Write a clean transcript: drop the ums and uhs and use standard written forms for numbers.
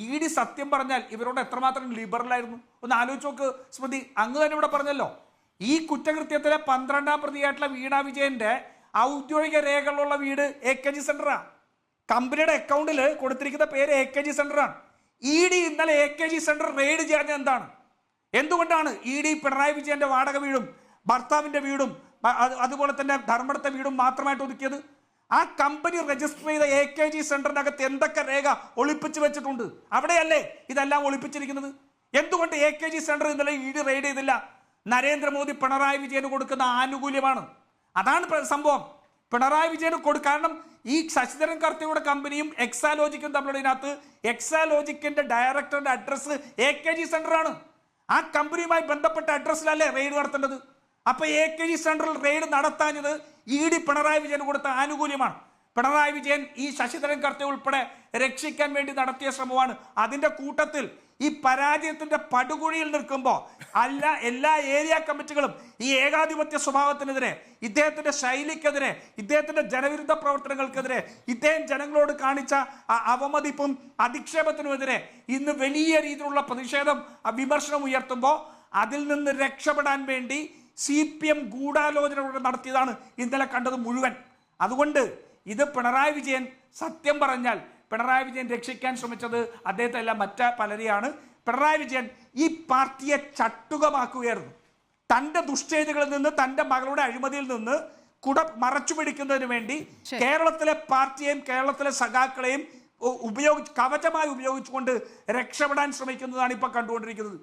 ED സത്യം പറഞ്ഞാൽ ഇവരോട് എത്രമാത്രം ലിബറലായിരുന്നു ഒന്ന് ആലോചിച്ച് നോക്ക് സ്മൃതി. അങ്ങ് തന്നെ ഇവിടെ പറഞ്ഞല്ലോ, ഈ കുറ്റകൃത്യത്തിലെ 12ാം പ്രതിയായിട്ടുള്ള വീണ വിജയന്റെ ഔദ്യോഗിക രേഖകളുള്ള വീട് AKG സെന്ററാണ്. കമ്പനിയുടെ അക്കൗണ്ടിൽ കൊടുത്തിരിക്കുന്ന പേര് AKG സെന്ററാണ്. ED ഇന്നലെ AKG സെന്റർ റെയ്ഡ് ചെയ്യാൻ എന്താണ്? എന്തുകൊണ്ടാണ് ED പിണറായി വിജയന്റെ വാടക വീടും ഭർത്താവിന്റെ വീടും അതുപോലെ തന്നെ ധർമ്മടത്തെ വീടും മാത്രമായിട്ട് ഒതുക്കിയത്? ആ കമ്പനി രജിസ്റ്റർ ചെയ്ത AKG സെന്ററിനകത്ത് എന്തൊക്കെ രേഖ ഒളിപ്പിച്ചു വെച്ചിട്ടുണ്ട്? അവിടെയല്ലേ ഇതെല്ലാം ഒളിപ്പിച്ചിരിക്കുന്നത്? എന്തുകൊണ്ട് AKG സെന്റർ ഇന്നലെ ED റെയ്ഡ് ചെയ്തില്ല? നരേന്ദ്രമോദി പിണറായി വിജയന് കൊടുക്കുന്ന ആനുകൂല്യമാണ്. അതാണ് സംഭവം. പിണറായി വിജയന് കാരണം ഈ ശശിധരൻ കർത്തയുടെ കമ്പനിയും എക്സാലോജിക്കും തമ്മിലുള്ള ഇതിനകത്ത് എക്സാലോജിക്കിന്റെ ഡയറക്ടറുടെ അഡ്രസ്സ് AKG സെന്ററാണ്. ആ കമ്പനിയുമായി ബന്ധപ്പെട്ട അഡ്രസ്സിലല്ലേ റെയ്ഡ് നടത്തേണ്ടത്? അപ്പൊ AKG സെന്ററിൽ റെയ്ഡ് നടത്താഞ്ഞത് ED പിണറായി വിജയന് കൊടുത്ത ആനുകൂല്യമാണ്. പിണറായി വിജയൻ ഈ ശശിധരൻ കർത്ത ഉൾപ്പെടെ രക്ഷിക്കാൻ വേണ്ടി നടത്തിയ ശ്രമമാണ്. അതിന്റെ കൂട്ടത്തിൽ ഈ പരാജയത്തിന്റെ പടുകുഴിയിൽ നിൽക്കുമ്പോൾ എല്ലാ ഏരിയ കമ്മിറ്റികളും ഈ ഏകാധിപത്യ സ്വഭാവത്തിനെതിരെ, ഇദ്ദേഹത്തിന്റെ ശൈലിക്കെതിരെ, ഇദ്ദേഹത്തിന്റെ ജനവിരുദ്ധ പ്രവർത്തനങ്ങൾക്കെതിരെ, ഇദ്ദേഹം ജനങ്ങളോട് കാണിച്ച അവമതിപ്പും അധിക്ഷേപത്തിനുമെതിരെ ഇന്ന് വലിയ രീതിയിലുള്ള പ്രതിഷേധം വിമർശനം ഉയർത്തുമ്പോൾ അതിൽ നിന്ന് രക്ഷപ്പെടാൻ വേണ്ടി CPM ഗൂഢാലോചന നടത്തിയതാണ് ഇന്നലെ കണ്ടത് മുഴുവൻ. അതുകൊണ്ട് ഇത് പിണറായി വിജയൻ സത്യം പറഞ്ഞാൽ പിണറായി വിജയൻ രക്ഷിക്കാൻ ശ്രമിച്ചത് അദ്ദേഹത്തെ അല്ല, മറ്റ് പലരെയാണ്. പിണറായി വിജയൻ ഈ പാർട്ടിയെ ചട്ടുകമാക്കുകയായിരുന്നു. തൻ്റെ ദുഷ്ചെയ്തികളിൽ നിന്ന്, തൻ്റെ മകളുടെ അഴിമതിയിൽ നിന്ന് മറച്ചു പിടിക്കുന്നതിന് വേണ്ടി കേരളത്തിലെ പാർട്ടിയെയും കേരളത്തിലെ സഖാക്കളെയും കവചമായി ഉപയോഗിച്ചുകൊണ്ട് രക്ഷപ്പെടാൻ ശ്രമിക്കുന്നതാണ് ഇപ്പൊ കണ്ടുകൊണ്ടിരിക്കുന്നത്.